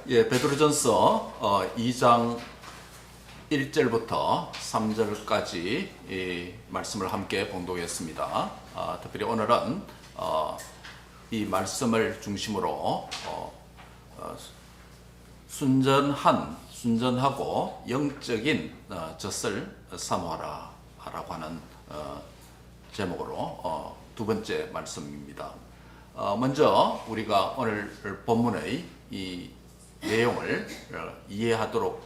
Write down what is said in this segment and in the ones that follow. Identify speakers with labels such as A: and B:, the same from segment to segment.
A: 예, 베드로전서 2장 1절부터 3절까지 이 말씀을 함께 봉독했습니다. 특별히 오늘은 이 말씀을 중심으로 순전하고 영적인 젖을 사모하라 라고 하는 제목으로 두 번째 말씀입니다. 먼저 우리가 오늘 본문의 이 내용을 이해하도록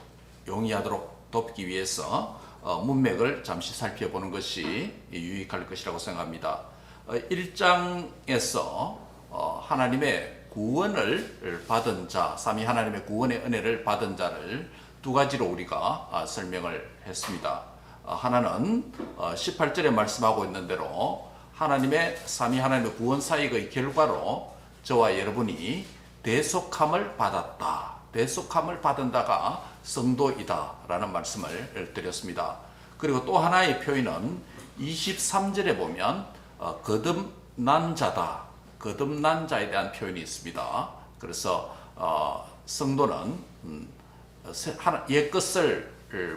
A: 용이하도록 돕기 위해서 문맥을 잠시 살펴보는 것이 유익할 것이라고 생각합니다. 1장에서 하나님의 구원을 받은 자, 삼위 하나님의 구원의 은혜를 받은 자를 두 가지로 우리가 설명을 했습니다. 하나는 18절에 말씀하고 있는 대로 하나님의 삼위 하나님의 구원 사역의 결과로 저와 여러분이 대속함을 받았다. 대속함을 받은 자가 성도이다 라는 말씀을 드렸습니다. 그리고 또 하나의 표현은 23절에 보면 거듭난 자다. 거듭난 자에 대한 표현이 있습니다. 그래서 성도는 옛것을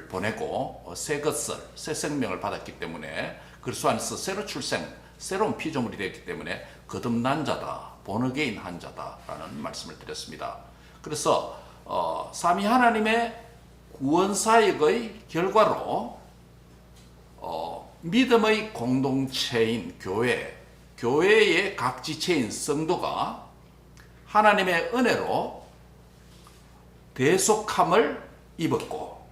A: 보내고 새것을, 새 생명을 받았기 때문에 그리스도 안에서 새로 출생, 새로운 피조물이 되었기 때문에 거듭난 자다. 본어게인 한 자다라는 말씀을 드렸습니다. 그래서 삼위 하나님의 구원 사역의 결과로 믿음의 공동체인 교회의 각 지체인 성도가 하나님의 은혜로 대속함을 입었고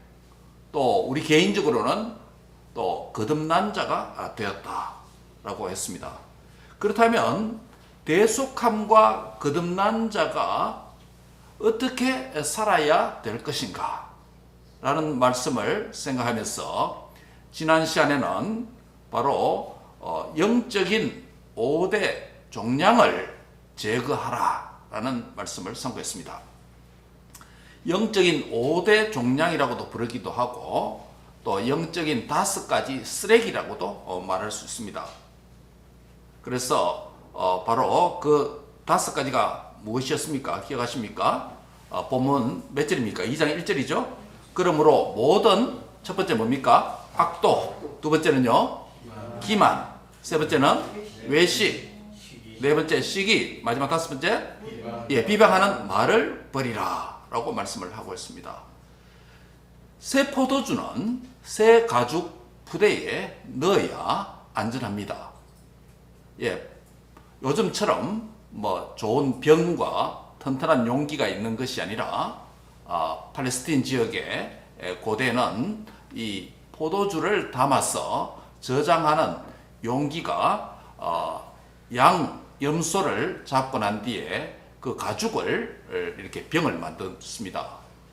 A: 또 우리 개인적으로는 또 거듭난 자가 되었다라고 했습니다. 그렇다면 대속함과 거듭난 자가 어떻게 살아야 될 것인가 라는 말씀을 생각하면서 지난 시간에는 바로 영적인 5대 종량을 제거하라 라는 말씀을 선고했습니다. 영적인 5대 종량이라고도 부르기도 하고 또 영적인 5가지 쓰레기라고도 말할 수 있습니다. 그래서 바로 그 5가지가 무엇이었습니까? 기억하십니까? 본문 몇 절입니까? 2장 1절이죠? 그러므로 모든 첫 번째 뭡니까? 악도, 두 번째는요? 기만, 세 번째는 외식, 네 번째 시기, 마지막 다섯 번째 비방하는 말을 버리라 라고 말씀을 하고 있습니다. 새 포도주는 새 가죽 부대에 넣어야 안전합니다. 요즘처럼 좋은 병과 튼튼한 용기가 있는 것이 아니라 팔레스틴 지역의 고대는 이 포도주를 담아서 저장하는 용기가 염소를 잡고 난 뒤에 그 가죽을 이렇게 병을 만들었습니다.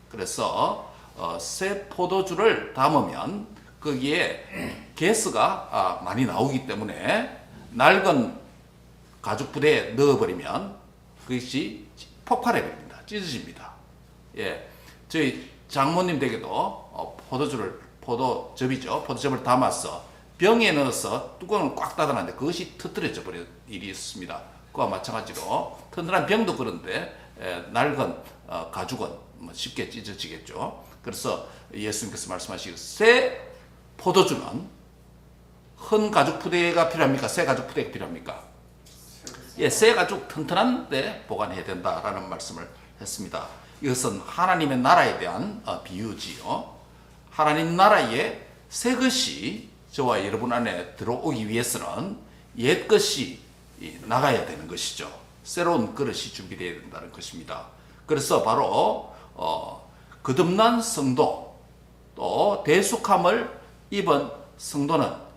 A: 그래서 새 포도주를 담으면 거기에 가스가 많이 나오기 때문에 낡은 가죽 부대에 넣어버리면 그것이 폭발해버립니다. 찢어집니다. 저희 장모님 댁에도 포도즙을 담아서 병에 넣어서 뚜껑을 꽉 닫아놨는데 그것이 터뜨려져 버린 일이 있습니다. 그와 마찬가지로 튼튼한 병도 그런데 낡은 가죽은 쉽게 찢어지겠죠. 그래서 예수님께서 말씀하시기를 새 포도주는 헌 가죽 부대가 필요합니까? 새 가죽 부대가 필요합니까? 새 가죽 튼튼한 데 보관해야 된다라는 말씀을 했습니다. 이것은 하나님의 나라에 대한 비유지요. 하나님 나라에 새 것이 저와 여러분 안에 들어오기 위해서는 옛 것이 나가야 되는 것이죠. 새로운 그릇이 준비되어야 된다는 것입니다. 그래서 바로 거듭난 성도 또 대속함을 입은 성도는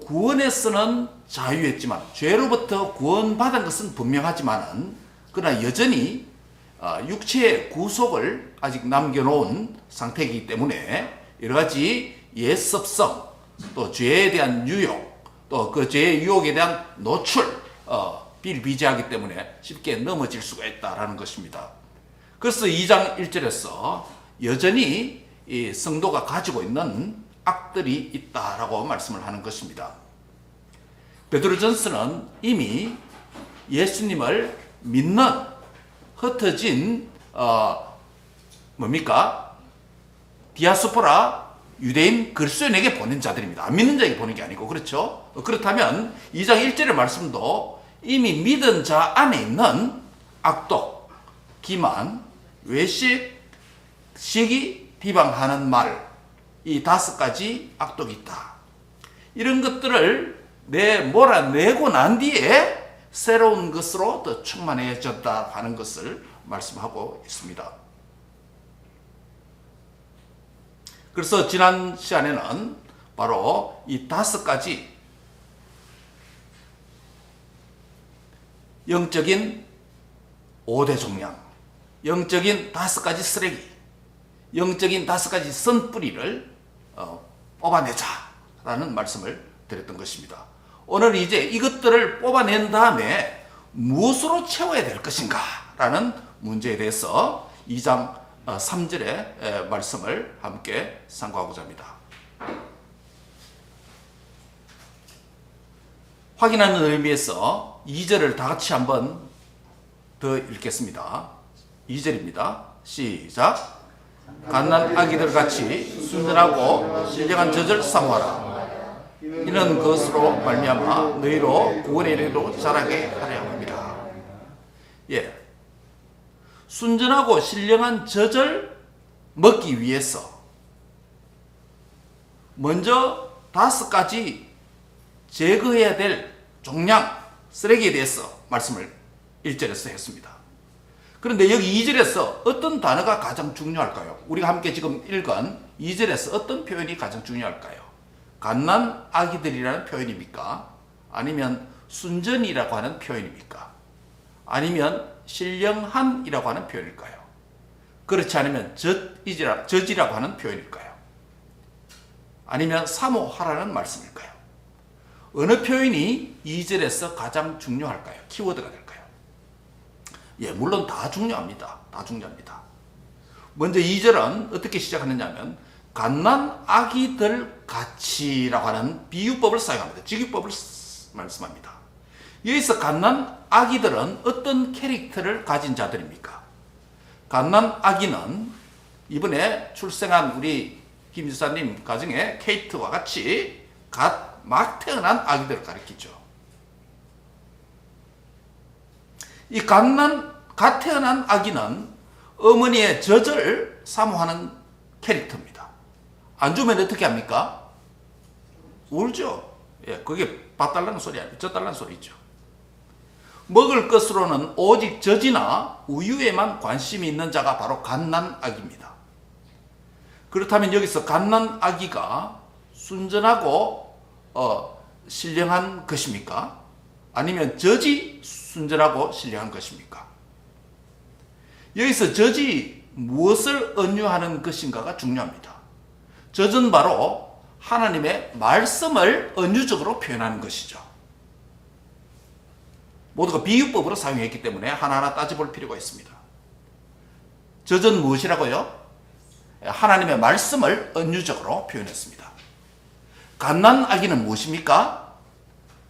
A: 구원에서는 자유했지만 죄로부터 구원받은 것은 분명하지만 그러나 여전히 육체의 구속을 아직 남겨놓은 상태이기 때문에 여러 가지 옛습성 또 죄에 대한 유혹 또 그 죄의 유혹에 대한 노출 비일비재하기 때문에 쉽게 넘어질 수가 있다라는 것입니다. 그래서 2장 1절에서 여전히 이 성도가 가지고 있는 악들이 있다라고 말씀을 하는 것입니다. 베드로전서는 이미 예수님을 믿는 흩어진 뭡니까? 디아스포라 유대인 그리스도인에게 보낸 자들입니다. 안 믿는 자에게 보낸 게 아니고, 그렇죠? 그렇다면 2장 1절의 말씀도 이미 믿은 자 안에 있는 악독, 기만, 외식, 시기, 비방하는 말, 이 5가지 악독이 있다. 이런 것들을 몰아내고 난 뒤에 새로운 것으로 더 충만해졌다 하는 것을 말씀하고 있습니다. 그래서 지난 시간에는 바로 이 5가지 영적인 5대 종량, 영적인 5가지 쓰레기, 영적인 5가지 선뿌리를 뽑아내자라는 말씀을 드렸던 것입니다. 오늘 이제 이것들을 뽑아낸 다음에 무엇으로 채워야 될 것인가 라는 문제에 대해서 2장 3절의 말씀을 함께 상고하고자 합니다. 확인하는 의미에서 2절을 다 같이 한번 더 읽겠습니다. 2절입니다. 시작. 갓난 아기들 같이 순전하고 신령한 젖을 사모하라. 이는 그것으로 말미암아 너희로 구원의 이르기로 자라게 하려 합니다. 예, 순전하고 신령한 젖을 먹기 위해서 먼저 5가지 제거해야 될 종량, 쓰레기에 대해서 말씀을 1절에서 했습니다. 그런데 여기 2절에서 어떤 단어가 가장 중요할까요? 우리가 함께 지금 읽은 2절에서 어떤 표현이 가장 중요할까요? 갓난 아기들이라는 표현입니까? 아니면 순전이라고 하는 표현입니까? 아니면 신령한이라고 하는 표현일까요? 그렇지 않으면 젖이라고 하는 표현일까요? 아니면 사모하라는 말씀일까요? 어느 표현이 2절에서 가장 중요할까요? 키워드가 될까요? 예, 물론 다 중요합니다. 다 중요합니다. 먼저 2절은 어떻게 시작하느냐 하면 갓난 아기들 같이라고 하는 비유법을 사용합니다. 직유법을 말씀합니다. 여기서 갓난 아기들은 어떤 캐릭터를 가진 자들입니까? 갓난 아기는 이번에 출생한 우리 김 지사님 가정의 케이트와 같이 막 태어난 아기들을 가리키죠. 이 갓 태어난 아기는 어머니의 젖을 사모하는 캐릭터입니다. 안 주면 어떻게 합니까? 울죠. 예, 그게 봐달라는 소리 아니에요. 젖달라는 소리죠. 먹을 것으로는 오직 젖이나 우유에만 관심이 있는 자가 바로 갓난 아기입니다. 그렇다면 여기서 갓난 아기가 순전하고 신령한 것입니까? 아니면 젖이 순전하고 신령한 것입니까? 여기서 젖이 무엇을 은유하는 것인가가 중요합니다. 젖은 바로 하나님의 말씀을 은유적으로 표현하는 것이죠. 모두가 비유법으로 사용했기 때문에 하나하나 따져볼 필요가 있습니다. 젖은 무엇이라고요? 하나님의 말씀을 은유적으로 표현했습니다. 갓난 아기는 무엇입니까?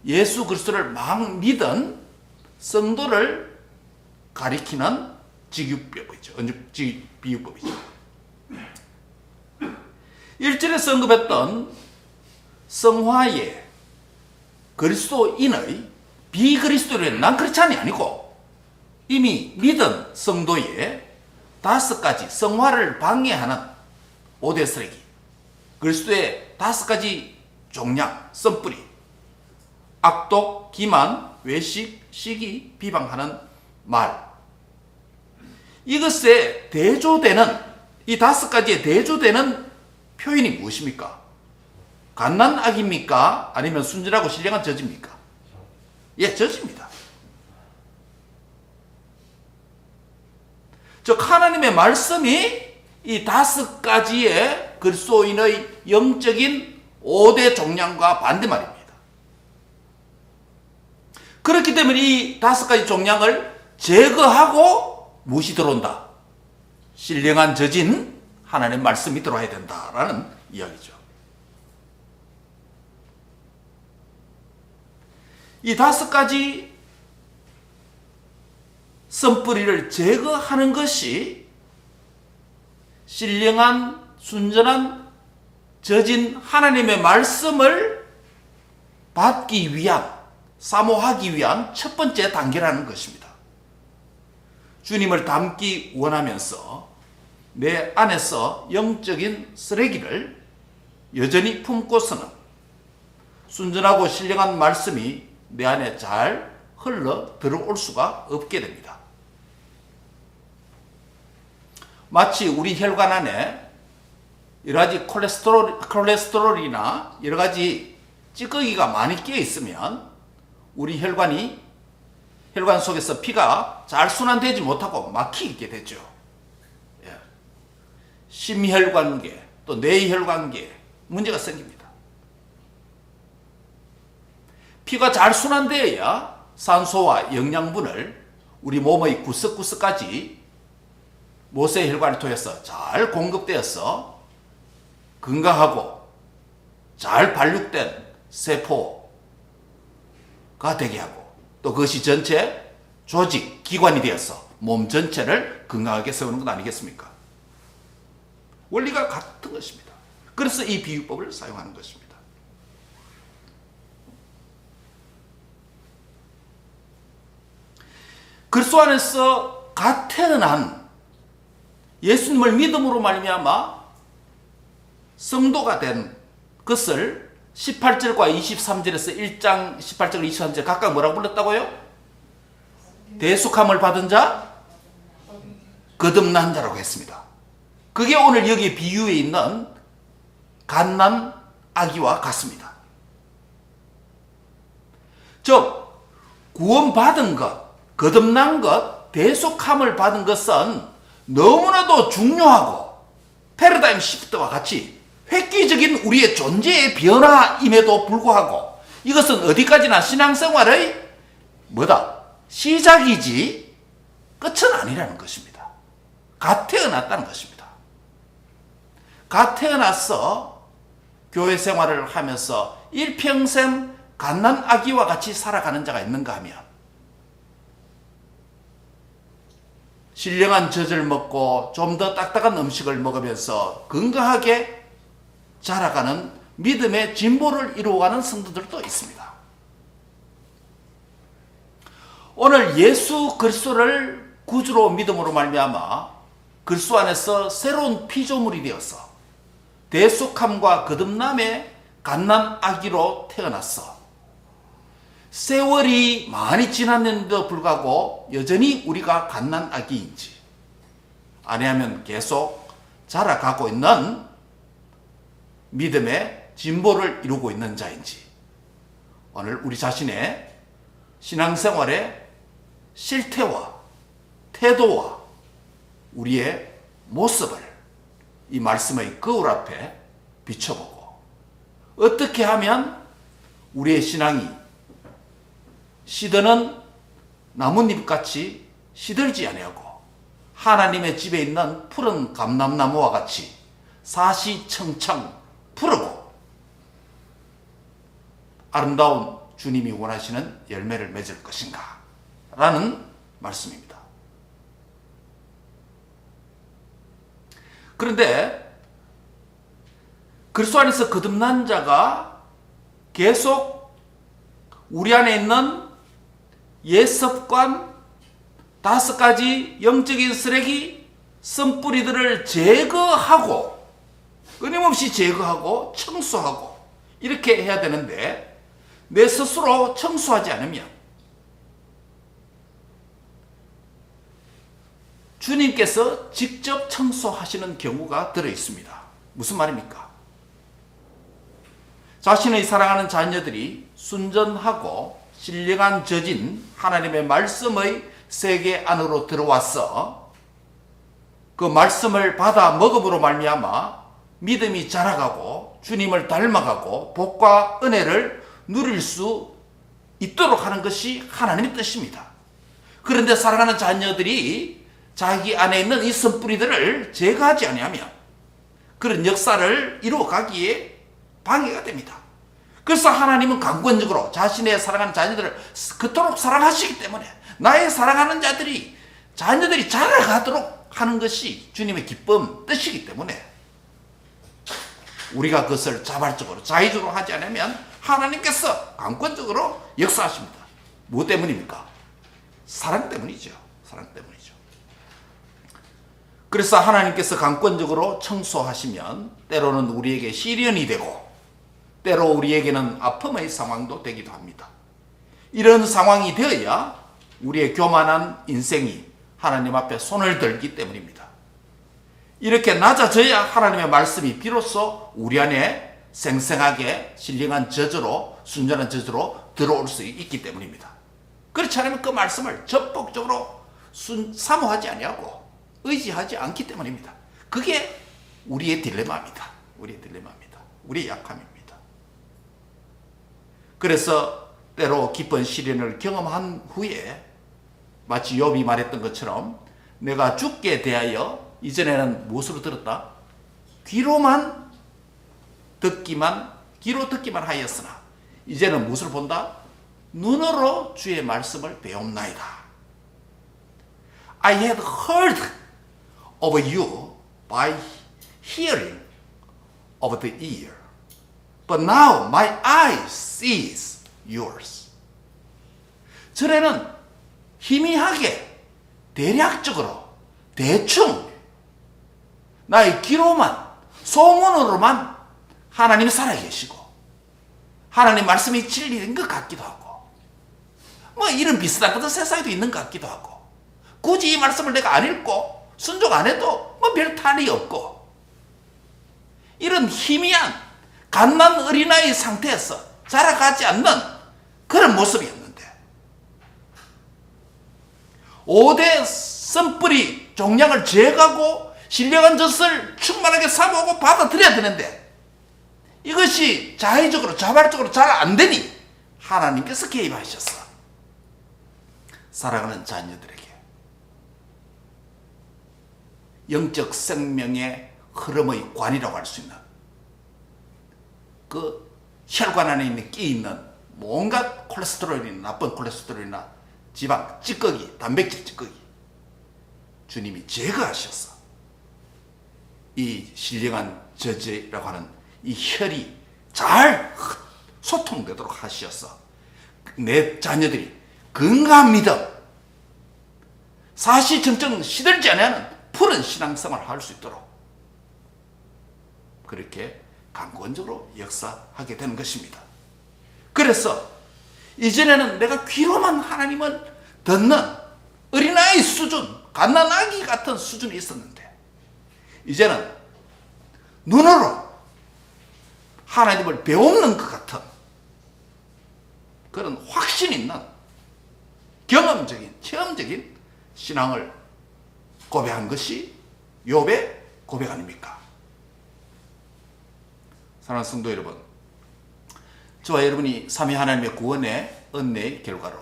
A: 예수 그리스도를 막 믿은 성도를 가리키는 직유법이죠. 비유법이죠. 1절에서 언급했던 성화의 그리스도인의 비그리스도인 난 그렇지 않니 아니고 이미 믿은 성도의 5가지 성화를 방해하는 5대 쓰레기, 그리스도의 5가지 종량, 썸뿌리, 악독, 기만, 외식, 시기, 비방하는 말, 이것에 대조되는 이 5가지에 대조되는 표현이 무엇입니까? 갓난 아기입니까? 아니면 순전하고 신령한 젖입니까? 예, 젖입니다. 즉 하나님의 말씀이 이 5가지의 그리스도인의 영적인 5대 종량과 반대말입니다. 그렇기 때문에 이 5가지 종량을 제거하고 무엇이 들어온다? 신령한 젖인 하나님의 말씀이 들어와야 된다라는 이야기죠. 이 5가지 썸뿌리를 제거하는 것이 신령한 순전한 젖은 하나님의 말씀을 받기 위한, 사모하기 위한 첫 번째 단계라는 것입니다. 주님을 닮기 원하면서 내 안에서 영적인 쓰레기를 여전히 품고서는 순전하고 신령한 말씀이 내 안에 잘 흘러 들어올 수가 없게 됩니다. 마치 우리 혈관 안에 여러 가지 콜레스테롤이나 여러 가지 찌꺼기가 많이 끼어 있으면 우리 혈관 속에서 피가 잘 순환되지 못하고 막히게 되죠. 심혈관계 또 뇌혈관계에 문제가 생깁니다. 피가 잘 순환되어야 산소와 영양분을 우리 몸의 구석구석까지 모세혈관을 통해서 잘 공급되어서 건강하고 잘 발육된 세포가 되게 하고 또 그것이 전체 조직, 기관이 되어서 몸 전체를 건강하게 세우는 것 아니겠습니까? 원리가 같은 것입니다. 그래서 이 비유법을 사용하는 것입니다. 그리스도 안에서 갓 태어난 예수님을 믿음으로 말미암아 성도가 된 것을 18절과 23절에서 1장 18절과 23절 각각 뭐라고 불렀다고요? 대속함을 받은 자, 거듭난 자라고 했습니다. 그게 오늘 여기 비유에 있는 갓난 아기와 같습니다. 즉 구원받은 것, 거듭난 것, 대속함을 받은 것은 너무나도 중요하고 패러다임 시프트와 같이 획기적인 우리의 존재의 변화임에도 불구하고 이것은 어디까지나 신앙생활의 시작이지 끝은 아니라는 것입니다. 갓 태어났다는 것입니다. 갓 태어나서 교회 생활을 하면서 일평생 갓난 아기와 같이 살아가는 자가 있는가 하면 신령한 젖을 먹고 좀 더 딱딱한 음식을 먹으면서 건강하게 자라가는 믿음의 진보를 이루어가는 성도들도 있습니다. 오늘 예수 그리스도를 구주로 믿음으로 말미암아 그리스도 안에서 새로운 피조물이 되어서 대속함과 거듭남의 갓난 아기로 태어났어. 세월이 많이 지났는데도 불구하고 여전히 우리가 갓난 아기인지 아니하면 계속 자라가고 있는 믿음의 진보를 이루고 있는 자인지 오늘 우리 자신의 신앙생활의 실태와 태도와 우리의 모습을 이 말씀의 거울 앞에 비춰보고 어떻게 하면 우리의 신앙이 시드는 나뭇잎같이 시들지 아니하고 하나님의 집에 있는 푸른 감람나무와 같이 사시청청 푸르고 아름다운 주님이 원하시는 열매를 맺을 것인가 라는 말씀입니다. 그런데 그리스도 안에서 거듭난 자가 계속 우리 안에 있는 옛습관 5가지 영적인 쓰레기 쓴뿌리들을 제거하고 끊임없이 제거하고 청소하고 이렇게 해야 되는데 내 스스로 청소하지 않으면 주님께서 직접 청소하시는 경우가 들어 있습니다. 무슨 말입니까? 자신의 사랑하는 자녀들이 순전하고 신령한 젖인 하나님의 말씀의 세계 안으로 들어와서 그 말씀을 받아 먹음으로 말미암아 믿음이 자라가고 주님을 닮아가고 복과 은혜를 누릴 수 있도록 하는 것이 하나님의 뜻입니다. 그런데 사랑하는 자녀들이 자기 안에 있는 이 쓴뿌리들을 제거하지 아니하면 그런 역사를 이루어가기에 방해가 됩니다. 그래서 하나님은 강권적으로 자신의 사랑하는 자녀들을 그토록 사랑하시기 때문에 나의 사랑하는 자녀들이 자라가도록 하는 것이 주님의 기쁨, 뜻이기 때문에 우리가 그것을 자발적으로 자의적으로 하지 않으면 하나님께서 강권적으로 역사하십니다. 무엇 때문입니까? 사랑 때문이죠. 사랑 때문이죠. 그래서 하나님께서 강권적으로 청소하시면 때로는 우리에게 시련이 되고 때로 우리에게는 아픔의 상황도 되기도 합니다. 이런 상황이 되어야 우리의 교만한 인생이 하나님 앞에 손을 들기 때문입니다. 이렇게 낮아져야 하나님의 말씀이 비로소 우리 안에 생생하게 신령한 저주로, 순전한 저주로 들어올 수 있기 때문입니다. 그렇지 않으면 그 말씀을 적극적으로 사모하지 아니하고 의지하지 않기 때문입니다. 그게 우리의 딜레마입니다. 우리의 딜레마입니다. 우리의 약함입니다. 그래서 때로 기쁜 시련을 경험한 후에 마치 욥이 말했던 것처럼 내가 죽게 대하여 이전에는 무엇으로 들었다? 귀로 듣기만 하였으나 이제는 무엇을 본다? 눈으로 주의 말씀을 배움나이다. I had heard of you by hearing of the ear, but now my eye sees yours. 전에는 희미하게, 대략적으로, 대충 나의 귀로만, 소문으로만 하나님이 살아계시고 하나님 말씀이 진리인 것 같기도 하고 뭐 이런 비슷한 것도 세상에도 있는 것 같기도 하고 굳이 이 말씀을 내가 안 읽고 순종 안 해도 뭐 별 탈이 없고 이런 희미한 갓난 어린아이 상태에서 자라가지 않는 그런 모습이었는데 5대 쓴뿌리 종량을 제거하고 신령한 젖을 충만하게 사모하고 받아들여야 되는데 이것이 자의적으로 자발적으로 잘 안 되니 하나님께서 개입하셨어. 사랑하는 자녀들에게 영적 생명의 흐름의 관이라고 할 수 있는 그 혈관 안에 있는 끼 있는 온갖 콜레스테롤이나 나쁜 콜레스테롤이나 지방, 찌꺼기, 단백질 찌꺼기 주님이 제거하셨어. 이 신령한 저지라고 하는 이 혈이 잘 소통되도록 하셨어. 내 자녀들이 건강한 믿음, 사시정정 시들지 않는 푸른 신앙생활을 할 수 있도록 그렇게 강권적으로 역사하게 되는 것입니다. 그래서 이전에는 내가 귀로만 하나님을 듣는 어린아이 수준, 갓난아기 같은 수준이 있었는데 이제는 눈으로 하나님을 배우는 것 같은 그런 확신 있는 경험적인, 체험적인 신앙을 고백한 것이 욥의 고백 아닙니까? 사랑하는 성도 여러분, 저와 여러분이 삼위 하나님의 구원의 은혜의 결과로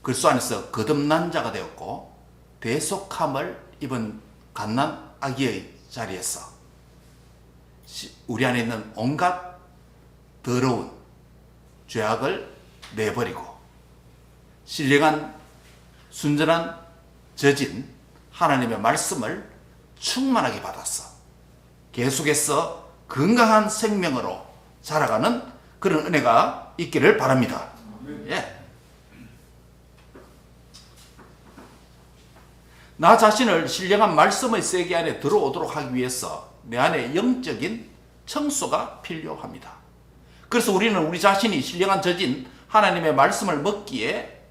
A: 그리스도 안에서 거듭난 자가 되었고 대속함을 입은 갓난 아기의 자리에서 우리 안에 있는 온갖 더러운 죄악을 내버리고 신령한 순전한 젖인 하나님의 말씀을 충만하게 받았어. 계속해서 건강한 생명으로 살아가는 그런 은혜가 있기를 바랍니다. 예. 나 자신을 신령한 말씀의 세계 안에 들어오도록 하기 위해서 내 안에 영적인 청소가 필요합니다. 그래서 우리는 우리 자신이 신령한 젖인 하나님의 말씀을 먹기에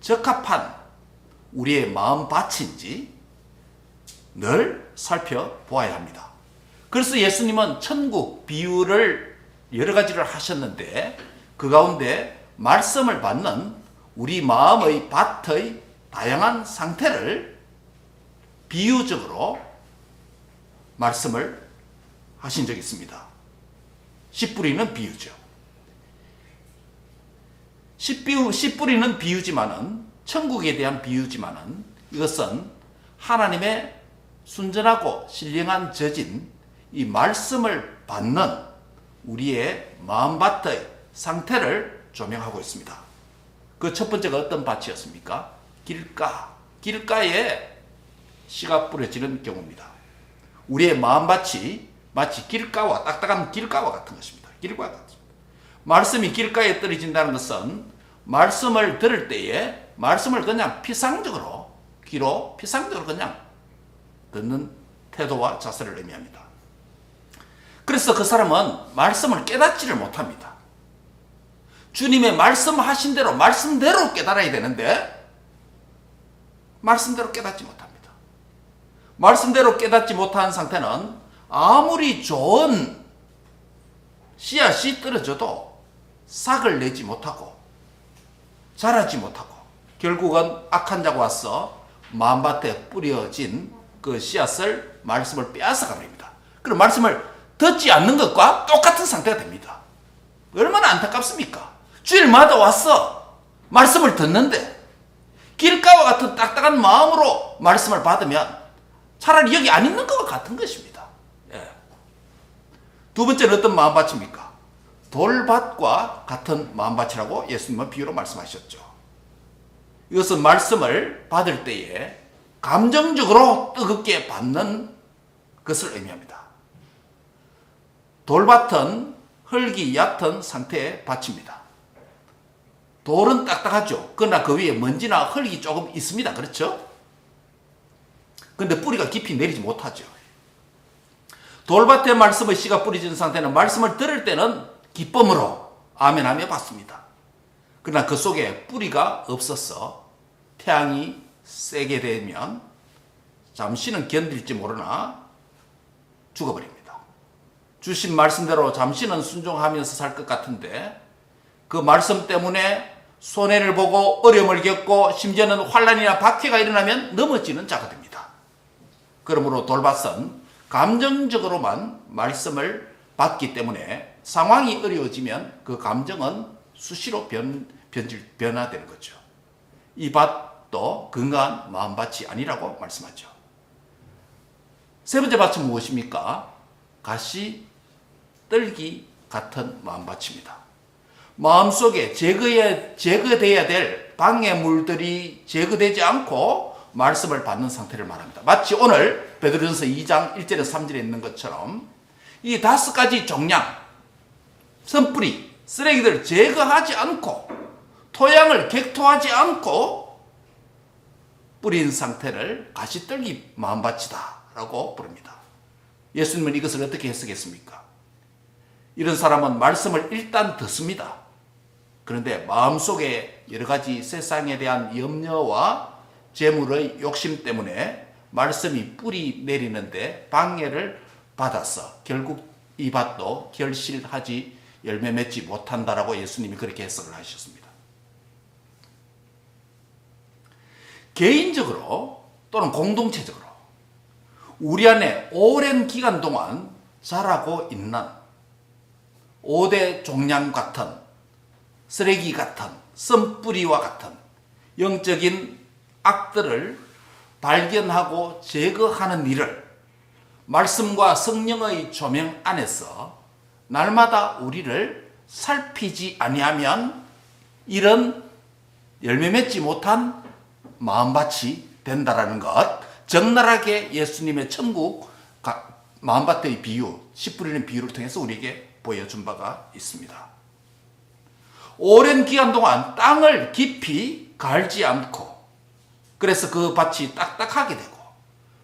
A: 적합한 우리의 마음밭인지 늘 살펴보아야 합니다. 그래서 예수님은 천국 비유를 여러 가지를 하셨는데 그 가운데 말씀을 받는 우리 마음의 밭의 다양한 상태를 비유적으로 말씀을 하신 적이 있습니다. 씨 뿌리는 비유죠. 씨 뿌리는 비유지만은 천국에 대한 비유지만은 이것은 하나님의 순전하고 신령한 젖인 이 말씀을 받는 우리의 마음밭의 상태를 조명하고 있습니다. 그 첫 번째가 어떤 밭이었습니까? 길가에 씨가 뿌려지는 경우입니다. 우리의 마음밭이 마치 길가와 딱딱한 길가와 같은 것입니다. 길가와 같습니다. 말씀이 길가에 떨어진다는 것은 말씀을 들을 때에 말씀을 그냥 피상적으로 귀로 피상적으로 그냥 듣는 태도와 자세를 의미합니다. 그래서 그 사람은 말씀을 깨닫지를 못합니다. 주님의 말씀하신 대로 말씀대로 깨달아야 되는데 말씀대로 깨닫지 못합니다. 말씀대로 깨닫지 못한 상태는 아무리 좋은 씨앗이 떨어져도 싹을 내지 못하고 자라지 못하고 결국은 악한 자가 와서 마음밭에 뿌려진 그 씨앗을 말씀을 빼앗아 가버립니다. 그럼 말씀을 듣지 않는 것과 똑같은 상태가 됩니다. 얼마나 안타깝습니까? 주일마다 와서 말씀을 듣는데 길가와 같은 딱딱한 마음으로 말씀을 받으면 차라리 여기 안 있는 것과 같은 것입니다. 예. 두 번째는 어떤 마음밭입니까? 돌밭과 같은 마음밭이라고 예수님은 비유로 말씀하셨죠. 이것은 말씀을 받을 때에 감정적으로 뜨겁게 받는 것을 의미합니다. 돌밭은 흙이 얕은 상태의 밭입니다. 돌은 딱딱하죠. 그러나 그 위에 먼지나 흙이 조금 있습니다. 그렇죠? 그런데 뿌리가 깊이 내리지 못하죠. 돌밭에 말씀의 씨가 뿌려진 상태는 말씀을 들을 때는 기쁨으로 아멘하며 받습니다. 그러나 그 속에 뿌리가 없어서 태양이 세게 되면 잠시는 견딜지 모르나 죽어버립니다. 주신 말씀대로 잠시는 순종하면서 살 것 같은데 그 말씀 때문에 손해를 보고 어려움을 겪고 심지어는 환난이나 박해가 일어나면 넘어지는 자가 됩니다. 그러므로 돌밭은 감정적으로만 말씀을 받기 때문에 상황이 어려워지면 그 감정은 수시로 변화되는 거죠. 이 밭도 건강한 마음밭이 아니라고 말씀하죠. 세 번째 밭은 무엇입니까? 가시 떨기 같은 마음밭입니다. 마음속에 제거돼야 될 방해물들이 제거되지 않고 말씀을 받는 상태를 말합니다. 마치 오늘 베드로전서 2장 1절에서 3절에 있는 것처럼 이 5가지 종량, 선뿌리, 쓰레기들을 제거하지 않고 토양을 객토하지 않고 뿌린 상태를 가시떨기 마음밭이다 라고 부릅니다. 예수님은 이것을 어떻게 해석했습니까? 이런 사람은 말씀을 일단 듣습니다. 그런데 마음속에 여러 가지 세상에 대한 염려와 재물의 욕심 때문에 말씀이 뿌리 내리는데 방해를 받아서 결국 이 밭도 결실하지 열매 맺지 못한다라고 예수님이 그렇게 해석을 하셨습니다. 개인적으로 또는 공동체적으로 우리 안에 오랜 기간 동안 자라고 있는 5대 종량 같은 쓰레기 같은 썬뿌리와 같은 영적인 악들을 발견하고 제거하는 일을 말씀과 성령의 조명 안에서 날마다 우리를 살피지 아니하면 이런 열매 맺지 못한 마음밭이 된다라는 것, 적나라하게 예수님의 천국 마음밭의 비유, 씨 뿌리는 비유를 통해서 우리에게 보여준 바가 있습니다. 오랜 기간 동안 땅을 깊이 갈지 않고 그래서 그 밭이 딱딱하게 되고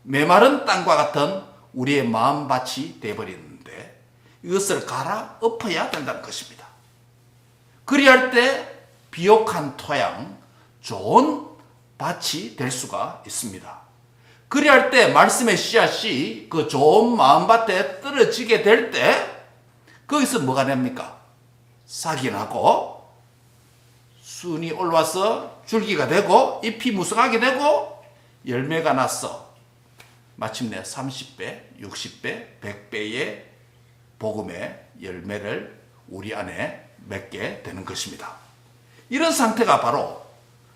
A: 메마른 땅과 같은 우리의 마음밭이 되어버리는데 이것을 갈아엎어야 된다는 것입니다. 그리할 때 비옥한 토양, 좋은 밭이 될 수가 있습니다. 그리할 때 말씀의 씨앗이 그 좋은 마음밭에 떨어지게 될 때 거기서 뭐가 됩니까? 싹이 나고 순이 올라와서 줄기가 되고 잎이 무성하게 되고 열매가 나서 마침내 30배, 60배, 100배의 복음의 열매를 우리 안에 맺게 되는 것입니다. 이런 상태가 바로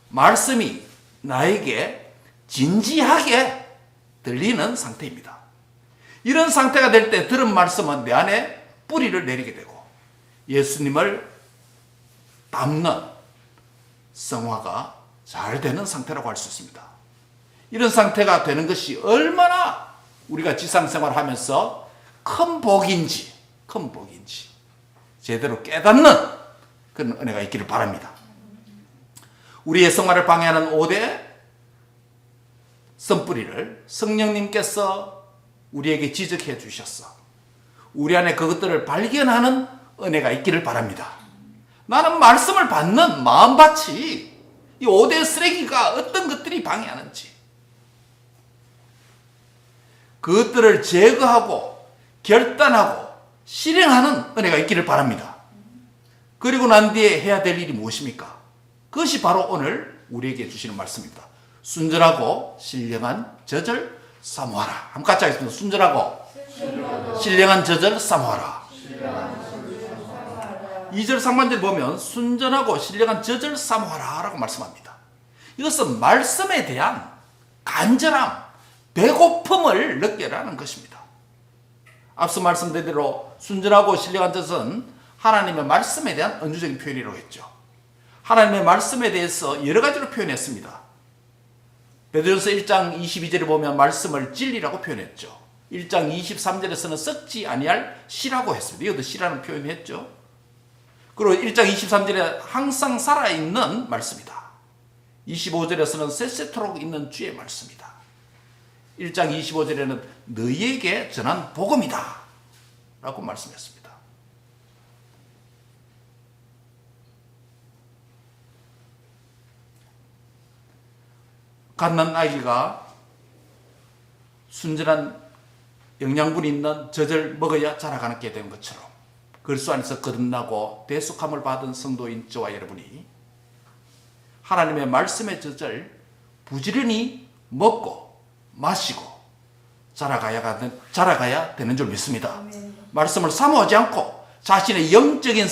A: 말씀이 나에게 진지하게 들리는 상태입니다. 이런 상태가 될 때 들은 말씀은 내 안에 뿌리를 내리게 되고 예수님을 닮는 성화가 잘 되는 상태라고 할 수 있습니다. 이런 상태가 되는 것이 얼마나 우리가 지상생활을 하면서 큰 복인지 제대로 깨닫는 그런 은혜가 있기를 바랍니다. 우리의 생활을 방해하는 5대 선뿌리를 성령님께서 우리에게 지적해 주셔서 우리 안에 그것들을 발견하는 은혜가 있기를 바랍니다. 나는 말씀을 받는 마음밭이 이 5대 쓰레기가 어떤 것들이 방해하는지 그것들을 제거하고 결단하고 실행하는 은혜가 있기를 바랍니다. 그리고 난 뒤에 해야 될 일이 무엇입니까? 그것이 바로 오늘 우리에게 주시는 말씀입니다. 순전하고 신령한 젖을 사모하라. 한번 같이 하겠습니다. 순전하고 신령한 젖을 사모하라. 2절 상반절 보면 순전하고 신령한 젖을 사모하라 라고 말씀합니다. 이것은 말씀에 대한 간절함, 배고픔을 느끼라는 것입니다. 앞서 말씀드린 대로 순전하고 신령한 젖은 하나님의 말씀에 대한 은유적인 표현이라고 했죠. 하나님의 말씀에 대해서 여러 가지로 표현했습니다. 베드로전서 1장 22절에 보면 말씀을 진리라고 표현했죠. 1장 23절에서는 썩지 아니할 씨라고 했습니다. 이것도 씨라는 표현을 했죠. 그리고 1장 23절에 항상 살아있는 말씀이다. 25절에서는 세세토록 있는 주의 말씀이다. 1장 25절에는 너희에게 전한 복음이다 라고 말씀했습니다. 갓난 아기가 순전한 영양분이 있는 젖을 먹어야 자라가게 되는 것처럼 그리스도 안에서 거듭나고 대속함을 받은 성도인 저와 여러분이 하나님의 말씀의 젖을 부지런히 먹고 마시고 자라가야 되는 줄 믿습니다. 말씀을 사모하지 않고 자신의 영적인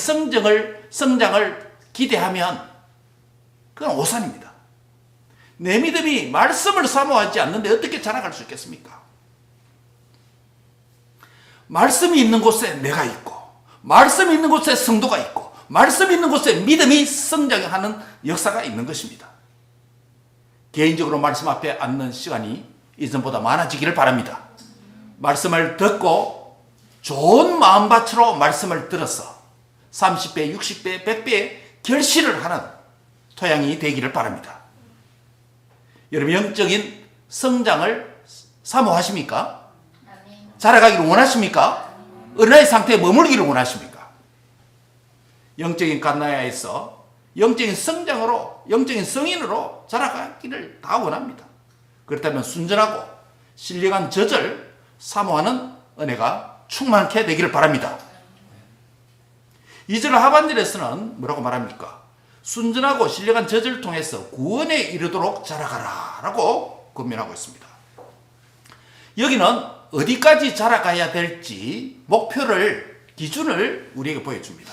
A: 성장을 기대하면 그건 오산입니다. 내 믿음이 말씀을 사모하지 않는데 어떻게 자라갈 수 있겠습니까? 말씀이 있는 곳에 내가 있고 말씀이 있는 곳에 성도가 있고 말씀이 있는 곳에 믿음이 성장하는 역사가 있는 것입니다. 개인적으로 말씀 앞에 앉는 시간이 이전보다 많아지기를 바랍니다. 말씀을 듣고 좋은 마음밭으로 말씀을 들어서 30배, 60배, 100배의 결실을 하는 토양이 되기를 바랍니다. 여러분 영적인 성장을 사모하십니까? 자라가기를 원하십니까? 어린아이 상태에 머물기를 원하십니까? 영적인 갓나야에서 영적인 성장으로 영적인 성인으로 자라가기를 다 원합니다. 그렇다면 순전하고 신령한 젖을 사모하는 은혜가 충만케 되기를 바랍니다. 2절 하반절에서는 뭐라고 말합니까? 순전하고 신령한 젖을 통해서 구원에 이르도록 자라가라 라고 권면하고 있습니다. 여기는 어디까지 자라가야 될지 목표를, 기준을 우리에게 보여줍니다.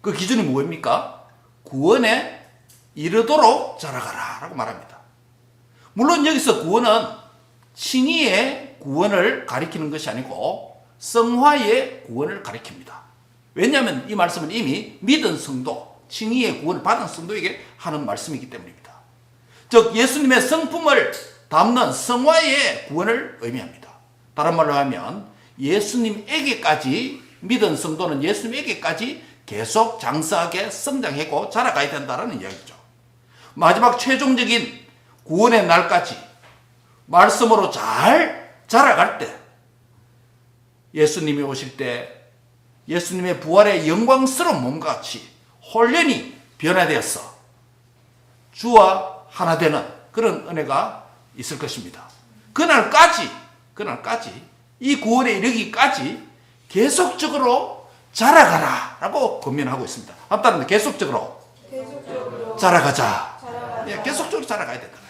A: 그 기준이 무엇입니까? 구원에 이르도록 자라가라 라고 말합니다. 물론 여기서 구원은 칭의의 구원을 가리키는 것이 아니고 성화의 구원을 가리킵니다. 왜냐하면 이 말씀은 이미 믿은 성도, 칭의의 구원을 받은 성도에게 하는 말씀이기 때문입니다. 즉 예수님의 성품을 담는 성화의 구원을 의미합니다. 다른 말로 하면 예수님에게까지 믿은 성도는 예수님에게까지 계속 장성하게 성장하고 자라가야 된다는 이야기죠. 마지막 최종적인 구원의 날까지 말씀으로 잘 자라갈 때 예수님이 오실 때 예수님의 부활의 영광스러운 몸과 같이 혼련히 변화되어서 주와 하나 되는 그런 은혜가 있을 것입니다. 그날까지 이 구원에 이르기까지 계속적으로 자라가라 라고 권면하고 있습니다. 한번 계속적으로 자라가자. 예, 계속적으로 자라가야 된다.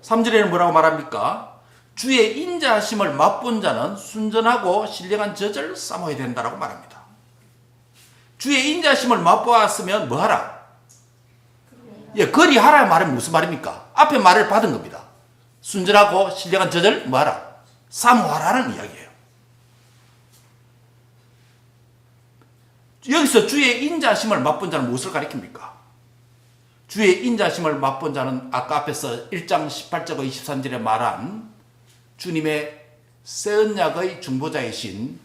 A: 3절에는 뭐라고 말합니까? 주의 인자하심을 맛본 자는 순전하고 신령한 젖을 사모해야 된다라고 말합니다. 주의 인자하심을 맛보았으면 뭐하라? 예, 거리하라 말은 무슨 말입니까? 앞에 말을 받은 겁니다. 순전하고 신령한 젖을 뭐하라? 사모하라는 이야기예요. 여기서 주의 인자하심을 맛본 자는 무엇을 가리킵니까? 주의 인자심을 맛본 자는 아까 앞에서 1장 18절과 23절에 말한 주님의 새 언약의 중보자이신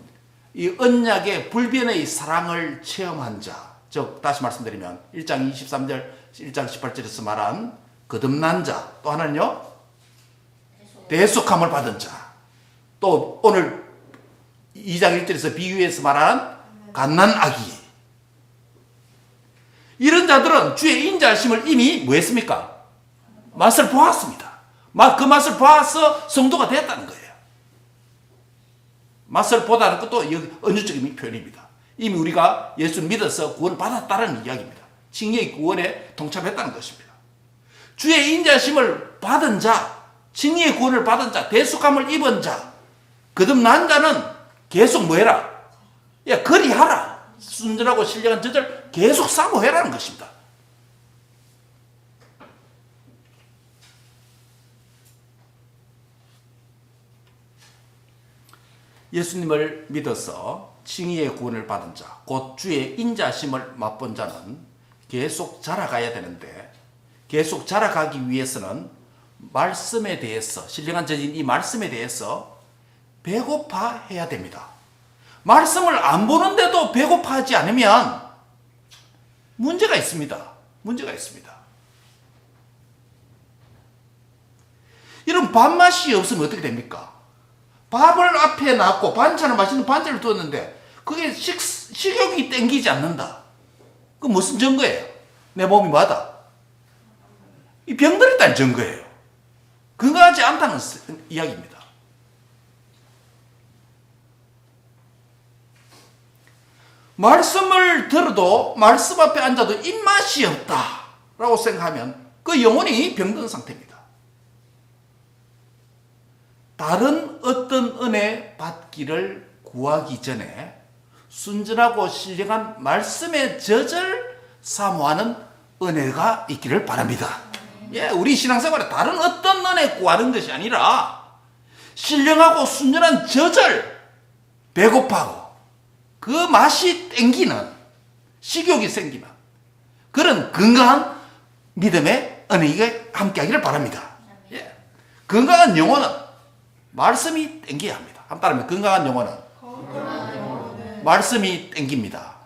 A: 이 언약의 불변의 사랑을 체험한 자, 즉 다시 말씀드리면 1장 23절, 1장 18절에서 말한 거듭난 자, 또 하나는요 대속함을 받은 자, 또 오늘 2장 1절에서 비유해서 말한 갓난아기, 이런 자들은 주의 인자하심을 이미 뭐 했습니까? 맛을 보았습니다. 그 맛을 보아서 성도가 됐다는 거예요. 맛을 보다는 것도 은유적인 표현입니다. 이미 우리가 예수를 믿어서 구원을 받았다는 이야기입니다. 칭의의 구원에 동참했다는 것입니다. 주의 인자심을 받은 자, 칭의의 구원을 받은 자, 대속함을 입은 자, 거듭난 자는 계속 뭐해라? 야, 그리하라. 순전하고 신령한 저절 계속 사모해라는 것입니다. 예수님을 믿어서 칭의의 구원을 받은 자, 곧 주의 인자심을 맛본 자는 계속 자라가야 되는데, 계속 자라가기 위해서는 말씀에 대해서, 신령한 저진 이 말씀에 대해서 배고파해야 됩니다. 말씀을 안 보는데도 배고파하지 않으면 문제가 있습니다. 문제가 있습니다. 이런 밥맛이 없으면 어떻게 됩니까? 밥을 앞에 놨고 반찬을 맛있는 반찬을 두었는데 그게 식욕이 땡기지 않는다. 그 무슨 증거예요? 내 몸이 뭐하다? 이 병들어 있다는 증거예요. 건강하지 않다는 이야기입니다. 말씀을 들어도 말씀 앞에 앉아도 입맛이 없다라고 생각하면 그 영혼이 병든 상태입니다. 다른 어떤 은혜 받기를 구하기 전에 순전하고 신령한 말씀의 젖을 사모하는 은혜가 있기를 바랍니다. 예, 우리 신앙생활에 다른 어떤 은혜 구하는 것이 아니라 신령하고 순전한 젖을 배고파하고 그 맛이 땡기는, 식욕이 생기는 그런 건강한 믿음의 은혜가 함께하기를 바랍니다. 예. 건강한 영혼은 말씀이 땡겨야 합니다. 한번 따르면 건강한 영혼은 말씀이 땡깁니다.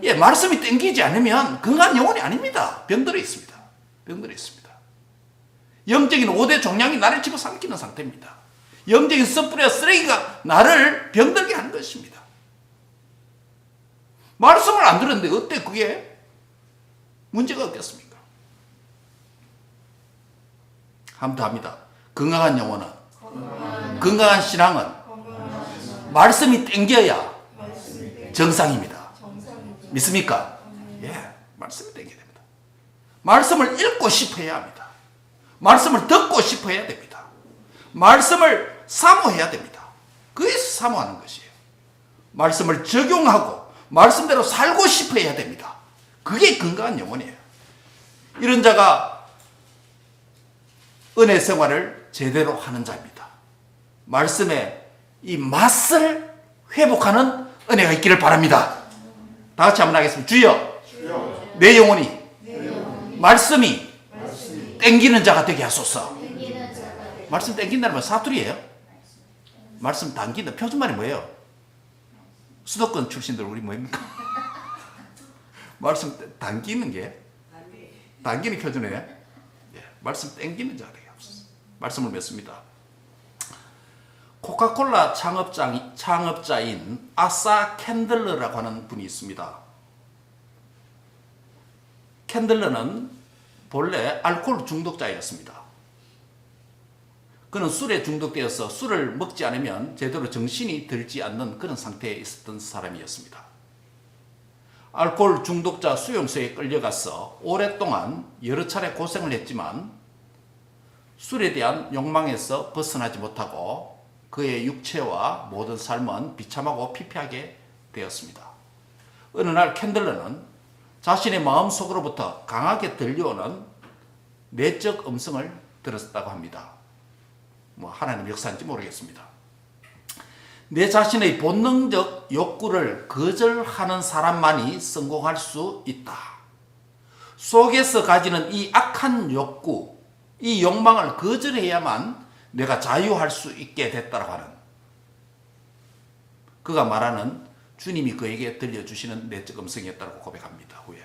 A: 예, 말씀이 땡기지 않으면 건강한 영혼이 아닙니다. 병들어 있습니다. 병들어 있습니다. 영적인 5대 종양이 나를 집어삼키는 상태입니다. 영적인 섣부리와 쓰레기가 나를 병들게 하는 것입니다. 말씀을 안 들었는데 어때 그게 문제가 없겠습니까? 한 번 더 합니다. 건강한 영혼은, 건강한 신앙은 말씀이 땡겨야 정상입니다. 믿습니까? 예, 말씀이 땡겨야 됩니다. 말씀을 읽고 싶어야 합니다. 말씀을 듣고 싶어야 됩니다. 말씀을 사모해야 됩니다. 그래서 사모하는 것이에요. 말씀을 적용하고 말씀대로 살고 싶어야 됩니다. 그게 건강한 영혼이에요. 이런 자가 은혜 생활을 제대로 하는 자입니다. 말씀의 이 맛을 회복하는 은혜가 있기를 바랍니다. 다 같이 한번 하겠습니다. 주여, 내 영혼이 말씀이 땡기는 자가 되게 하소서. 말씀 땡긴다는 건 사투리예요. 말씀 당긴다. 표준말이 뭐예요? 수도권 출신들 우리 뭐입니까? 말씀 당기는 게 당기는 표준이에요. 예, 말씀 땡기는 자가 되게 하소서. 말씀을 맺습니다. 코카콜라 창업자인 아사 캔들러라고 하는 분이 있습니다. 캔들러는 본래 알코올 중독자였습니다. 그는 술에 중독되어서 술을 먹지 않으면 제대로 정신이 들지 않는 그런 상태에 있었던 사람이었습니다. 알코올 중독자 수용소에 끌려가서 오랫동안 여러 차례 고생을 했지만 술에 대한 욕망에서 벗어나지 못하고 그의 육체와 모든 삶은 비참하고 피폐하게 되었습니다. 어느 날 캔들러는 자신의 마음속으로부터 강하게 들려오는 내적 음성을 들었다고 합니다. 하나님 역사인지 모르겠습니다. 내 자신의 본능적 욕구를 거절하는 사람만이 성공할 수 있다. 속에서 가지는 이 악한 욕구, 이 욕망을 거절해야만 내가 자유할 수 있게 됐다고 하는, 그가 말하는 주님이 그에게 들려주시는 내적 음성이었다고 고백합니다. 후에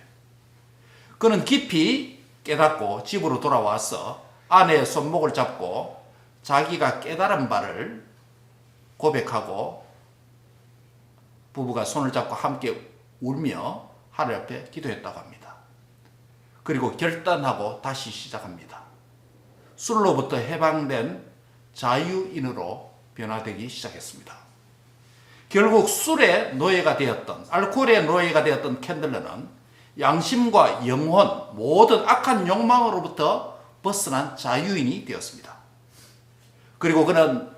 A: 그는 깊이 깨닫고 집으로 돌아와서 아내의 손목을 잡고 자기가 깨달은 바를 고백하고 부부가 손을 잡고 함께 울며 하늘 앞에 기도했다고 합니다. 그리고 결단하고 다시 시작합니다. 술로부터 해방된 자유인으로 변화되기 시작했습니다. 결국 술의 노예가 되었던, 알코올의 노예가 되었던 캔들러는 양심과 영혼, 모든 악한 욕망으로부터 벗어난 자유인이 되었습니다. 그리고 그는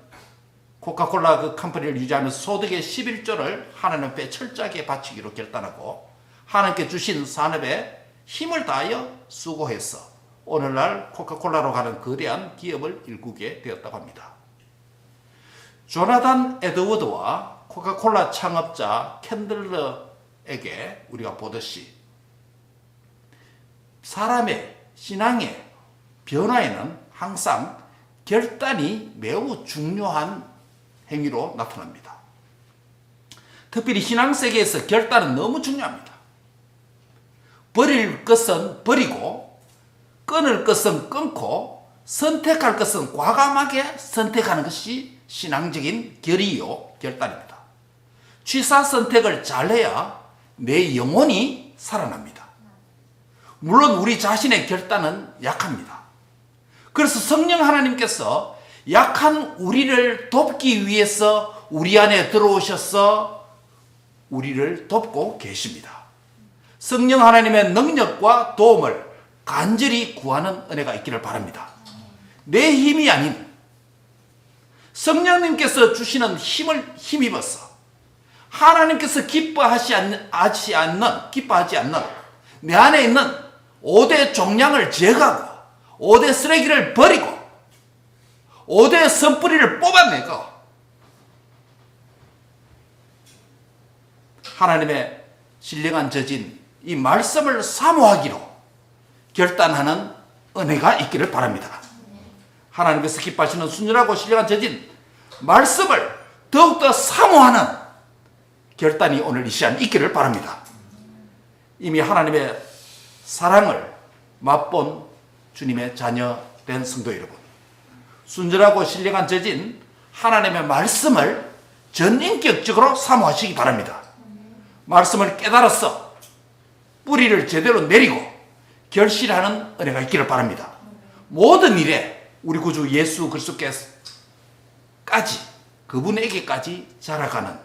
A: 코카콜라 그 컴퍼니를 유지하면서 소득의 11조를 하나님 앞에 철저하게 바치기로 결단하고 하나님께 주신 산업에 힘을 다하여 수고해서 오늘날 코카콜라로 가는 거대한 기업을 일구게 되었다고 합니다. 조나단 에드워드와 코카콜라 창업자 캔들러에게 우리가 보듯이 사람의 신앙의 변화에는 항상 결단이 매우 중요한 행위로 나타납니다. 특별히 신앙세계에서 결단은 너무 중요합니다. 버릴 것은 버리고 끊을 것은 끊고 선택할 것은 과감하게 선택하는 것이 신앙적인 결의요, 결단입니다. 취사 선택을 잘해야 내 영혼이 살아납니다. 물론 우리 자신의 결단은 약합니다. 그래서 성령 하나님께서 약한 우리를 돕기 위해서 우리 안에 들어오셔서 우리를 돕고 계십니다. 성령 하나님의 능력과 도움을 간절히 구하는 은혜가 있기를 바랍니다. 내 힘이 아닌 성령님께서 주시는 힘을 힘입어서 하나님께서 기뻐하지 않는 내 안에 있는 5대 종량을 제거하고 5대 쓰레기를 버리고 5대 선뿌리를 뽑아내고 하나님의 신령한 저진 이 말씀을 사모하기로 결단하는 은혜가 있기를 바랍니다. 하나님께서 기뻐하시는 순전하고 신령한 저진 말씀을 더욱더 사모하는 결단이 오늘 이 시간 있기를 바랍니다. 이미 하나님의 사랑을 맛본 주님의 자녀 된 성도 여러분, 순전하고 신령한 저진 하나님의 말씀을 전인격적으로 사모하시기 바랍니다. 말씀을 깨달아서 뿌리를 제대로 내리고 결실하는 은혜가 있기를 바랍니다. 모든 일에 우리 구주 예수 그리스도께까지 그분에게까지 자라가는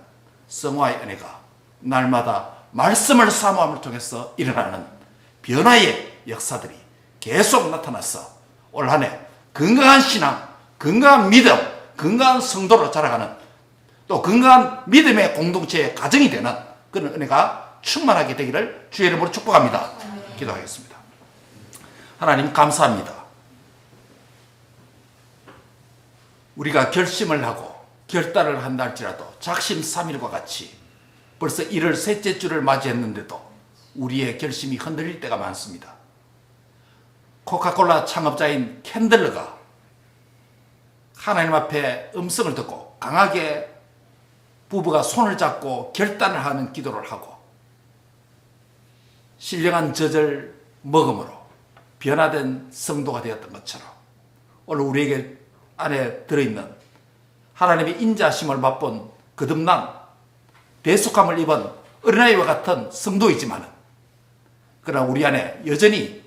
A: 성화의 은혜가 날마다 말씀을 사모함을 통해서 일어나는 변화의 역사들이 계속 나타나서 올 한 해 건강한 신앙, 건강한 믿음, 건강한 성도로 자라가는 또 건강한 믿음의 공동체의 가정이 되는 그런 은혜가 충만하게 되기를 주의 이름으로 축복합니다. 기도하겠습니다. 하나님 감사합니다. 우리가 결심을 하고 결단을 한다 할지라도 작심삼일과 같이 벌써 1월 셋째 주를 맞이했는데도 우리의 결심이 흔들릴 때가 많습니다. 코카콜라 창업자인 캔들러가 하나님 앞에 음성을 듣고 강하게 부부가 손을 잡고 결단을 하는 기도를 하고 신령한 젖을 먹음으로 변화된 성도가 되었던 것처럼 오늘 우리에게 안에 들어있는 하나님의 인자심을 맛본 거듭난 대속함을 입은 어린아이와 같은 성도이지만 그러나 우리 안에 여전히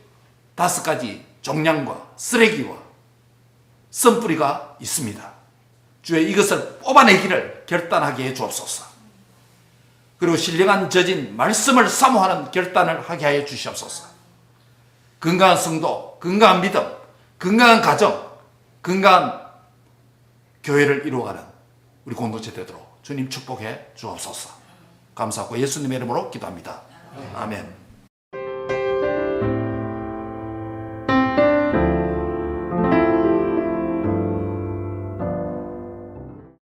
A: 5가지 종량과 쓰레기와 선뿌리가 있습니다. 주의 이것을 뽑아내기를 결단하게 해 주옵소서. 그리고 신령한 젖인 말씀을 사모하는 결단을 하게 하여 주시옵소서. 건강한 성도, 건강한 믿음, 건강한 가정, 건강한 교회를 이루어가는 우리 공동체 되도록 주님 축복해 주옵소서. 감사하고 예수님의 이름으로 기도합니다. 아멘.